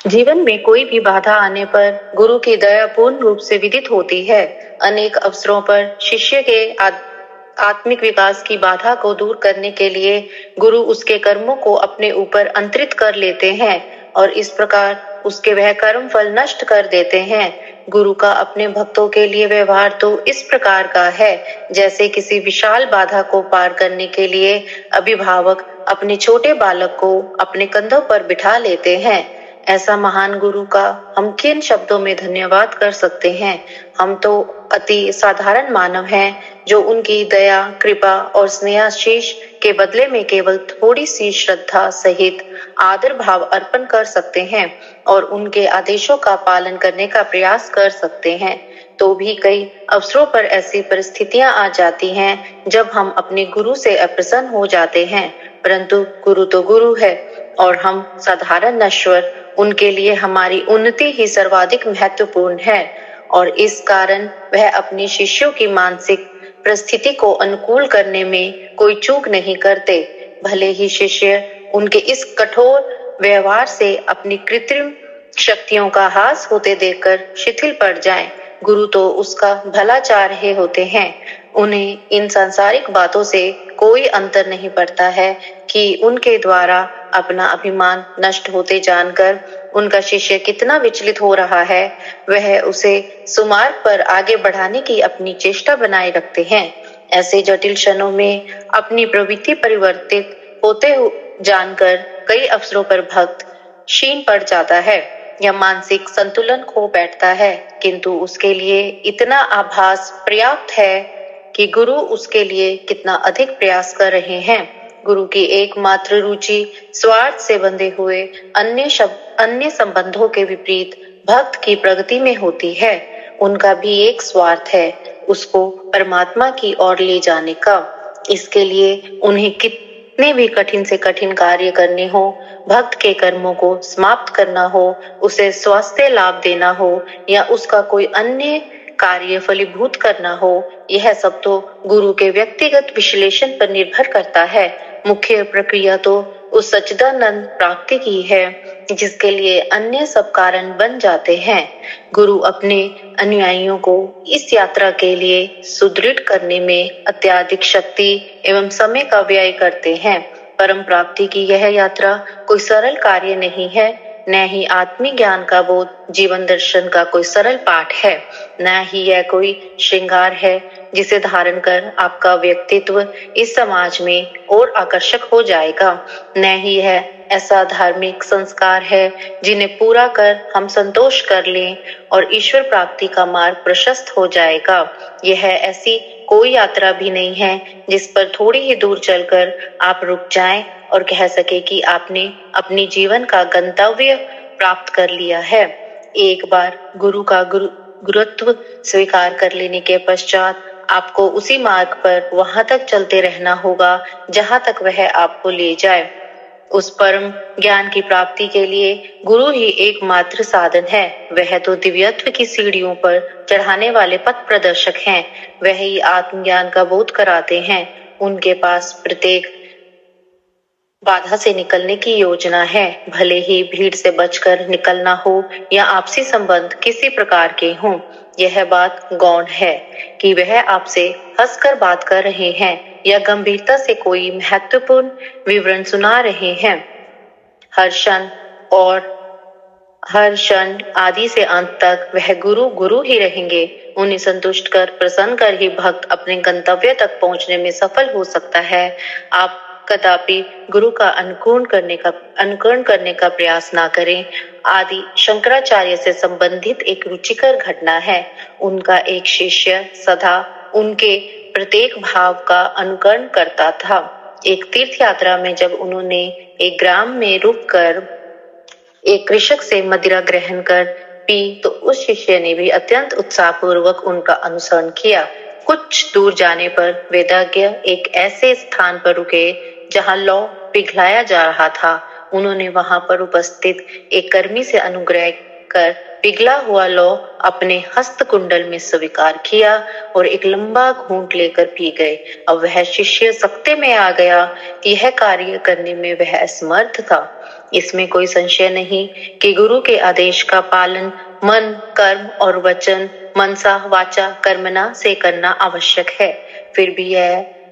जीवन में कोई भी बाधा आने पर गुरु की दया पूर्ण रूप से विदित होती है। अनेक अवसरों पर शिष्य के आत्मिक विकास की बाधा को दूर करने के लिए गुरु उसके कर्मों को अपने ऊपर अंतरित कर लेते हैं और इस प्रकार उसके वह कर्म फल नष्ट कर देते हैं। गुरु का अपने भक्तों के लिए व्यवहार तो इस प्रकार का है जैसे किसी विशाल बाधा को पार करने के लिए अभिभावक अपने छोटे बालक को अपने कंधों पर बिठा लेते हैं। ऐसा महान गुरु का हम किन शब्दों में धन्यवाद कर सकते हैं। हम तो अति साधारण मानव हैं जो उनकी दया, कृपा और स्नेहाशीष के बदले में केवल थोड़ी सी श्रद्धा सहित आदर भाव अर्पण कर सकते हैं और उनके आदेशों का पालन करने का प्रयास कर सकते हैं। तो भी कई अवसरों पर ऐसी परिस्थितियां आ जाती हैं जब हम अपने गुरु से अप्रसन्न हो जाते हैं, परंतु गुरु तो गुरु है और हम साधारण नश्वर, उनके लिए हमारी उन्नति ही सर्वाधिक महत्वपूर्ण है और इस कारण वह अपने शिष्यों की मानसिक परिस्थिति को अनुकूल करने में कोई चूक नहीं करते। भले ही शिष्य उनके इस कठोर व्यवहार से अपनी कृत्रिम शक्तियों का हास होते देखकर शिथिल पड़ जाएं, गुरु तो उसका भला चाह रहे होते हैं। उन्हें इन सांसारिक बातों से कोई अंतर नहीं पड़ता है कि उनके द्वारा अपना अभिमान नष्ट होते जानकर उनका शिष्य कितना विचलित हो रहा है। वह उसे सुमार्ग पर आगे बढ़ाने की अपनी चेष्टा बनाए रखते हैं। ऐसे जटिल क्षणों में अपनी प्रवृत्ति परिवर्तित होते जानकर कई अवसरों पर भक्त क्षीण पड़ जाता है या मानसिक संतुलन खो बैठता है, किंतु उसके लिए इतना आभास पर्याप्त है कि गुरु उसके लिए कितना अधिक प्रयास कर रहे हैं। गुरु की एकमात्र रुचि स्वार्थ से बंधे हुए अन्य संबंधों के विपरीत भक्त की प्रगति में होती है। उनका भी एक स्वार्थ है, उसको परमात्मा की ओर ले जाने का। इसके लिए उन्हें कितने भी कठिन से कठिन कार्य करने हो, भक्त के कर्मों को समाप्त करना हो, उसे स्वास्थ्य लाभ देना हो या उसका कोई अन्य कार्य फलीभूत करना हो, यह सब तो गुरु के व्यक्तिगत विश्लेषण पर निर्भर करता है। मुख्य प्रक्रिया तो उस सच्चिदानंद प्राप्ति की है जिसके लिए अन्य सब कारण बन जाते हैं। गुरु अपने अनुयायियों को इस यात्रा के लिए सुदृढ़ करने में अत्यधिक शक्ति एवं समय का व्यय करते हैं। परम प्राप्ति की यह यात्रा कोई सरल कार्य नहीं है, न ही आत्मिक ज्ञान का बोध जीवन दर्शन का कोई सरल पाठ है, न ही यह कोई श्रृंगार है जिसे धारण कर आपका व्यक्तित्व इस समाज में और आकर्षक हो जाएगा, न ही यह ऐसा धार्मिक संस्कार है जिन्हें पूरा कर हम संतोष कर लें और ईश्वर प्राप्ति का मार्ग प्रशस्त हो जाएगा। यह ऐसी कोई यात्रा भी नहीं है जिस पर थोड़ी ही दूर चलकर आप रुक जाएं और कह सके कि आपने अपनी जीवन का गंतव्य प्राप्त कर लिया है। एक बार गुरु का गुरुत्व स्वीकार कर लेने के पश्चात आपको उसी मार्ग पर वहां तक चलते रहना होगा जहां तक वह आपको ले जाए। उस परम ज्ञान की प्राप्ति के लिए गुरु ही एकमात्र साधन है। वह तो दिव्यत्व की सीढ़ियों पर चढ़ाने वाले पथ प्रदर्शक हैं। वह ही आत्मज्ञान का बोध कराते हैं। उनके पास प्रत्येक बाधा से निकलने की योजना है, भले ही भीड़ से बचकर निकलना हो या आपसी संबंध किसी प्रकार के हों। यह बात गौण है कि वह आपसे हंसकर बात कर रहे हैं या गंभीरता से कोई महत्वपूर्ण विवरण सुना रहे हैं। हर क्षण आदि से अंत तक वह गुरु ही रहेंगे। उन्हें संतुष्ट कर प्रसन्न कर ही भक्त अपने गंतव्य तक पहुंचने में सफल हो सकता है। आप कदापि गुरु का अनुकरण करने का प्रयास ना करें। आदि शंकराचार्य से संबंधित एक रुचिकर घटना है। उनका एक शिष्य सदा उनके प्रत्येक भाव का अनुकरण करता था। एक तीर्थ यात्रा में जब उन्होंने एक ग्राम में रुककर एक कृषक से मदिरा ग्रहण कर पी तो उस शिष्य ने भी अत्यंत उत्साहपूर्वक उनका अनुसरण किया। कुछ दूर जाने पर वेदाज्ञ एक ऐसे स्थान पर रुके जहां लौ पिघलाया जा रहा था। उन्होंने वहां पर उपस्थित एक कर्मी से अनुग्रह कर पिघला हुआ लौ अपने हस्त कुंडल में स्वीकार किया और एक लंबा घूंट लेकर पी गए। अब वह शिष्य सकते में आ गया कि यह कार्य करने में वह असमर्थ था। इसमें कोई संशय नहीं कि गुरु के आदेश का पालन मन, कर्म और वचन, मनसा वाचा कर्मणा से करना आवश्यक है।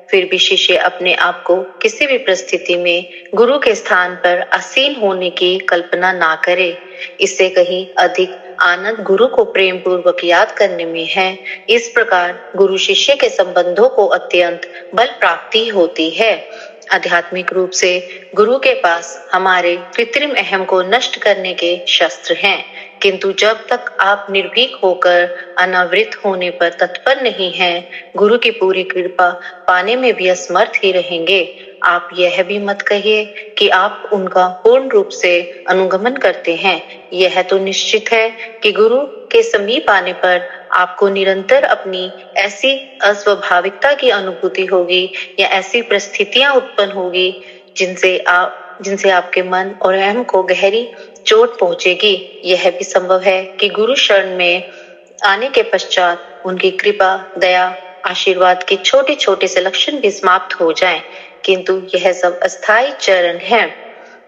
फिर भी शिष्य अपने आप को किसी भी परिस्थिति में गुरु के स्थान पर आसीन होने की कल्पना ना करे। इससे कहीं अधिक आनंद गुरु को प्रेम पूर्वक याद करने में है। इस प्रकार गुरु शिष्य के संबंधों को अत्यंत बल प्राप्ति होती है। आध्यात्मिक रूप से गुरु के पास हमारे कृत्रिम अहम को नष्ट करने के शस्त्र हैं, किंतु जब तक आप निर्भीक होकर अनावृत होने पर तत्पर नहीं हैं, गुरु की पूरी कृपा पाने में भी असमर्थ ही रहेंगे। आप यह भी मत कहिए कि आप उनका पूर्ण रूप से अनुगमन करते हैं। यह तो निश्चित है कि गुरु के समीप आने पर आपको निरंतर अपनी ऐसी अस्वाभाविकता की अनुभूति होगी या ऐसी परिस्थितियां उत्पन्न होगी जिनसे आपके मन और अहम को गहरी चोट पहुंचेगी। यह भी संभव है कि गुरु शरण में आने के पश्चात उनकी कृपा, दया, आशीर्वाद के छोटे छोटे से लक्षण भी समाप्त हो जाएं, किंतु यह सब अस्थायी चरण है।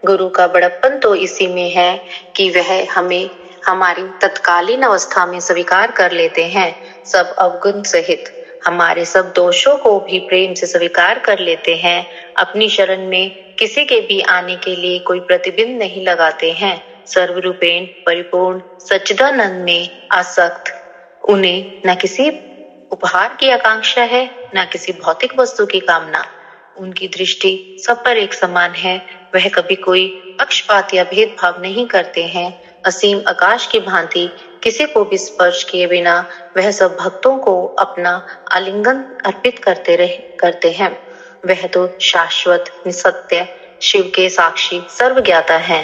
गुरु का बड़प्पन तो इसी में है कि वह हमें हमारी तत्कालीन अवस्था में स्वीकार कर लेते हैं, सब अवगुण सहित हमारे सब दोषों को भी प्रेम से स्वीकार कर लेते हैं। अपनी शरण में किसी के भी आने के लिए कोई प्रतिबंध नहीं लगाते हैं। सर्वरूपेण परिपूर्ण सच्चिदानंद में आसक्त उन्हें न किसी उपहार की आकांक्षा है, न किसी भौतिक वस्तु की कामना। उनकी दृष्टि सब पर एक समान है। वह कभी कोई पक्षपात या भेदभाव नहीं करते हैं। असीम आकाश की भांति किसी को भी स्पर्श किए बिना वह सब भक्तों को अपना आलिंगन अर्पित करते हैं। वह तो शाश्वत निसत्य शिव के साक्षी सर्वज्ञाता है।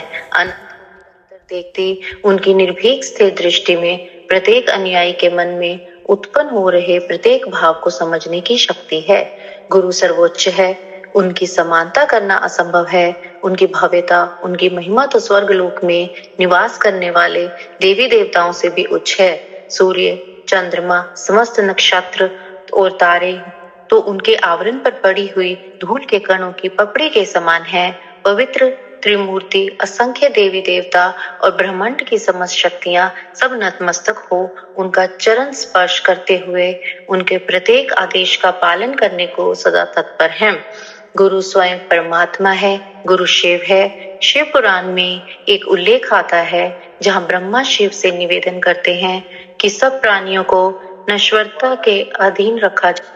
देखती उनकी निर्भीक स्थिर दृष्टि में प्रत्येक अनुयायी के मन में उत्पन्न हो रहे प्रत्येक भाव को समझने की शक्ति है। गुरु सर्वोच्च है, उनकी समानता करना असंभव है। उनकी भव्यता, उनकी महिमा तो स्वर्ग लोक में निवास करने वाले देवी देवताओं से भी उच्च है। सूर्य, चंद्रमा, समस्त नक्षत्र और तारे तो उनके आवरण पर पड़ी हुई धूल के कणों की पपड़ी के समान है। पवित्र त्रिमूर्ति, असंख्य देवी देवता और ब्रह्मांड की समस्त शक्तियां सब नतमस्तक हो उनका चरण स्पर्श करते हुए उनके प्रत्येक आदेश का पालन करने को सदा तत्पर हैं। गुरु स्वयं परमात्मा है, गुरु शिव है। शिव पुराण में एक उल्लेख आता है जहां ब्रह्मा शिव से निवेदन करते हैं कि सब प्राणियों को नश्वरता के अधीन रखा जाए।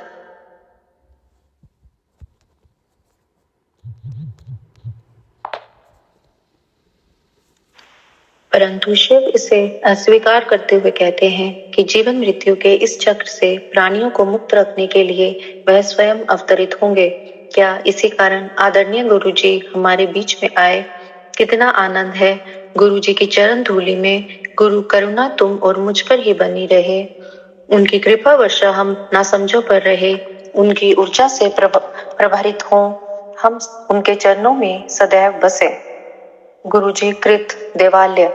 परंतु शिव इसे अस्वीकार करते हुए कहते हैं कि जीवन मृत्यु के इस चक्र से प्राणियों को मुक्त रखने के लिए वह स्वयं अवतरित होंगे। क्या इसी कारण आदरणीय गुरु जी हमारे बीच में आए? कितना आनंद है गुरु जी की चरण धूलि में। गुरु करुणा तुम और मुझ पर ही बनी रहे। उनकी कृपा वर्षा हम ना समझो पर रहे। उनकी ऊर्जा से प्रभारित हों, हम उनके चरणों में सदैव बसे। गुरुजी कृत देवालय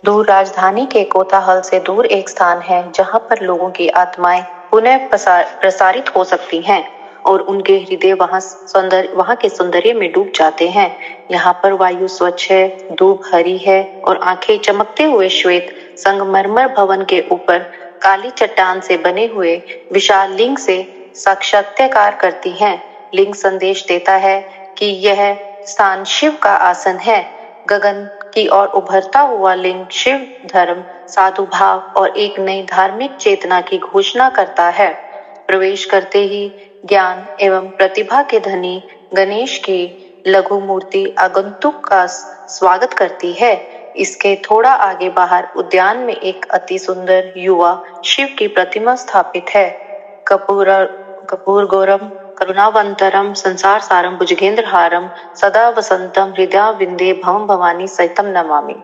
दूर राजधानी के कोलाहल से दूर एक स्थान है जहां पर लोगों की आत्माएं पुनः प्रसारित हो सकती हैं और उनके हृदय वहां के सौंदर्य में डूब जाते हैं। यहाँ पर वायु स्वच्छ है, धूप हरी है और आंखें चमकते हुए श्वेत संगमरमर भवन के ऊपर काली चट्टान से बने हुए विशाल लिंग से साक्षात्कार करती हैं। लिंग संदेश देता है कि यह स्थान शिव का आसन है। गगन की ओर उभरता हुआ लिंग शिव धर्म, साधु भाव और एक नई धार्मिक चेतना की घोषणा करता है। प्रवेश करते ही ज्ञान एवं प्रतिभा के धनी गणेश की लघु मूर्ति आगंतुक का स्वागत करती है। इसके थोड़ा आगे बाहर उद्यान में एक अति सुंदर युवा शिव की प्रतिमा स्थापित है। कपूर गौरम करुणावंतरम संसार सारम भुजगेंद्रहारम सदा वसंतम हृदय विंदे भवम भवानी सहितम नमामि।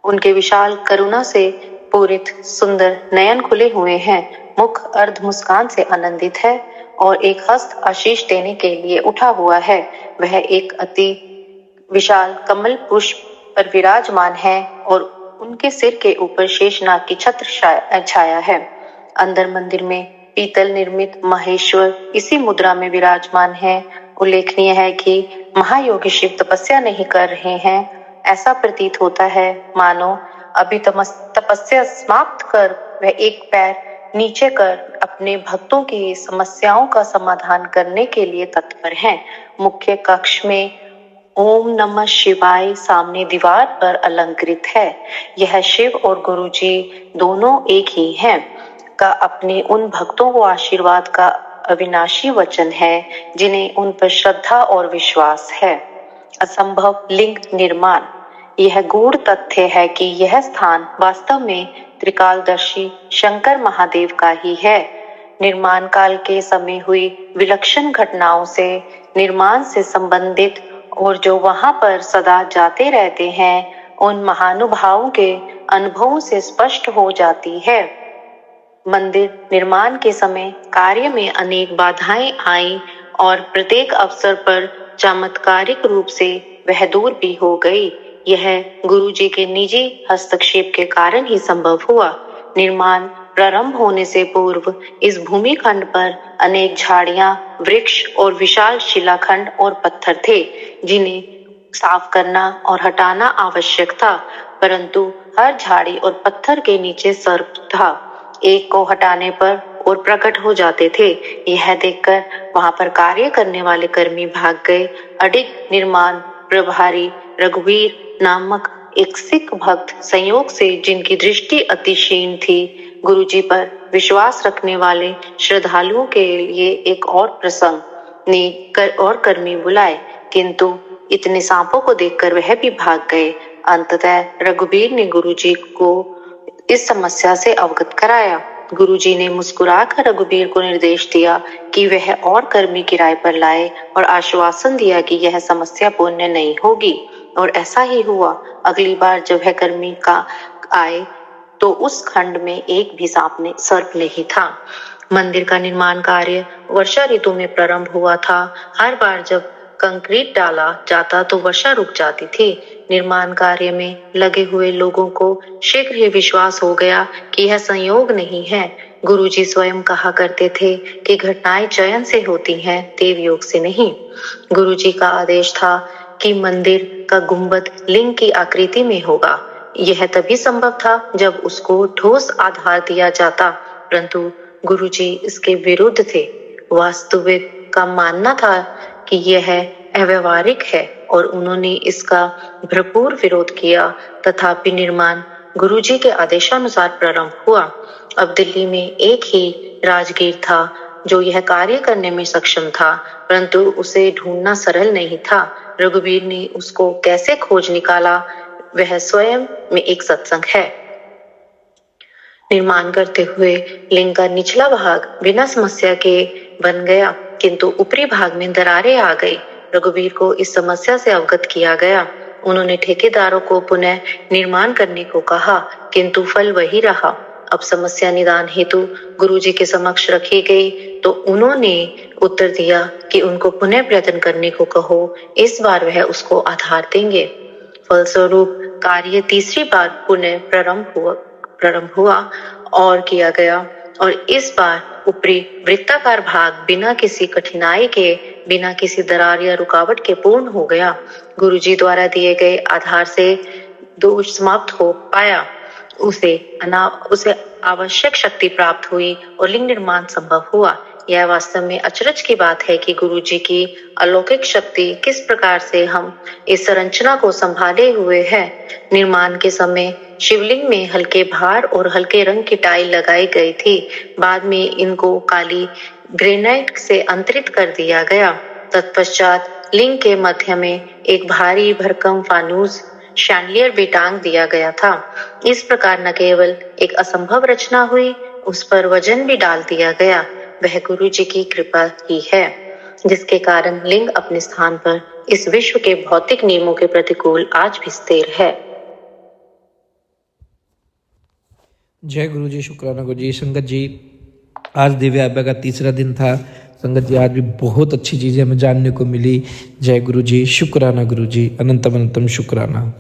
उनके विशाल करुणा से पूरित सुंदर नयन खुले हुए हैं, मुख अर्ध मुस्कान से आनंदित है और एक हस्त आशीष देने के लिए उठा हुआ है। वह एक अति विशाल कमल पुष्प पर विराजमान है और उनके सिर के ऊपर शेषनाग की छत्र छाया है। अंदर मंदिर में पीतल निर्मित महेश्वर इसी मुद्रा में विराजमान है। उल्लेखनीय है कि महायोगी शिव तपस्या नहीं कर रहे हैं, ऐसा प्रतीत होता है मानो अभी तपस्या समाप्त कर वह एक पैर नीचे कर अपने भक्तों की समस्याओं का समाधान करने के लिए तत्पर हैं। मुख्य कक्ष में ओम नमः शिवाय सामने दीवार पर अलंकृत है। यह शिव और गुरुजी दोनों एक ही हैं का अपने उन भक्तों को आशीर्वाद का अविनाशी वचन है जिन्हें उन पर श्रद्धा और विश्वास है। असंभव लिंग निर्माण। यह गूढ़ तथ्य है कि यह स्थान वास्तव में त्रिकालदर्शी शंकर महादेव का ही है। निर्माण काल के समय हुई विलक्षण घटनाओं से निर्माण से संबंधित और जो वहां पर सदा जाते रहते हैं उन महानुभावों के अनुभवों से स्पष्ट हो जाती है। मंदिर निर्माण के समय कार्य में अनेक बाधाएं आईं और प्रत्येक अवसर पर चमत्कारिक रूप से वह दूर भी हो गई। यह गुरुजी के निजी हस्तक्षेप के कारण ही संभव हुआ। निर्माण प्रारंभ होने से पूर्व इस भूमिखंड पर अनेक झाड़ियां, वृक्ष और विशाल शिलाखंड और पत्थर थे जिन्हें साफ करना और हटाना आवश्यक था, परंतु हर झाड़ी और पत्थर के नीचे सर्प था। एक को हटाने पर और प्रकट हो जाते थे। यह देखकर वहां पर कार्य करने वाले कर्मी भाग गए। अडिग निर्माण प्रभारी रघुवीर नामक एक सिख भक्त संयोग से जिनकी दृष्टि अति क्षीण थी, गुरुजी पर विश्वास रखने वाले श्रद्धालुओं के लिए एक और प्रसंग ने और कर्मी बुलाए, किंतु इतने सांपों को देखकर वह भी भाग गए। अंततः रघुवीर ने गुरुजी को इस समस्या से अवगत कराया। गुरुजी ने मुस्कुराकर रघुवीर को निर्देश दिया कि वह और कर्मी किराए पर लाए और आश्वासन दिया कि यह समस्या पूर्ण नहीं होगी, और ऐसा ही हुआ। अगली बार जब वह कर्मी का आए तो उस खंड में एक भी सर्प नहीं था। मंदिर का निर्माण कार्य वर्षा ऋतु में प्रारंभ हुआ था। हर बार जब कंक्रीट डाला जाता तो वर्षा रुक जाती थी। निर्माण कार्य में लगे हुए लोगों को शीघ्र ही विश्वास हो गया कि यह संयोग नहीं है। गुरुजी स्वयं कहा करते थे कि घटनाएं चयन से होती हैं, देव योग से नहीं। गुरुजी का आदेश था कि मंदिर का गुंबद लिंग की आकृति में होगा। यह तभी संभव था जब उसको ठोस आधार दिया जाता, परंतु गुरुजी इसके विरुद्ध थे। वास्तविक का मानना था कि यह अव्यवहारिक है और उन्होंने इसका भरपूर विरोध किया। तथापि निर्माण गुरुजी के आदेशानुसार प्रारंभ हुआ। अब दिल्ली में एक ही राजगीर था जो यह कार्य करने में सक्षम था, परंतु उसे ढूंढना सरल नहीं था। रघुवीर ने उसको कैसे खोज निकाला, वह स्वयं में एक सत्संग है। निर्माण करते हुए लिंग का निचला भाग बिना समस्या के बन गया, किंतु ऊपरी भाग में दरारें आ गई। रघुवीर को इस समस्या से अवगत किया गया। उन्होंने ठेकेदारों को पुनः निर्माण करने को कहा, किंतु फल वही रहा। अब समस्या निदान हेतु गुरुजी के समक्ष रखी गई तो उन्होंने उत्तर दिया कि उनको पुनः प्रयत्न करने को कहो, इस बार वह उसको आधार देंगे। फलस्वरूप कार्य तीसरी बार पुनः प्रारंभ हुआ और किया गया, और इस बार ऊपरी वृत्ताकार भाग बिना किसी कठिनाई के, बिना किसी दरार या रुकावट के पूर्ण हो गया। गुरुजी द्वारा दिए गए आधार से दोष समाप्त हो पाया। उसे आवश्यक शक्ति प्राप्त हुई और लिंग निर्माण संभव हुआ। यह वास्तव में अचरज की बात है कि गुरुजी की अलौकिक शक्ति किस प्रकार से हम इस संरचना को संभाले हुए है। निर्माण के समय शिवलिंग में हल्के भार और हल्के रंग की टाइल लगाई गई थी। बाद में इनको काली ग्रेनाइट से अंतरित कर दिया गया। तत्पश्चात लिंग के मध्य में एक भारी भरकम फानूस शैंडलियर भी टांग दिया गया था। इस प्रकार न केवल एक असंभव रचना हुई, उस पर वजन भी डाल दिया गया। वह गुरुजी की कृपा ही है जिसके कारण लिंग अपने स्थान पर इस विश्व के भौतिक नियमों के प्रतिकूल आज भी स्थिर है। जय गुरु जी, शुक्राना गुरु जी। संगत जी, आज दिव्य आज्ञा का तीसरा दिन था। संगत जी, आज भी बहुत अच्छी चीज़ें हमें जानने को मिली। जय गुरु जी, शुक्राना गुरु जी, अनंतम अनंतम शुक्राना।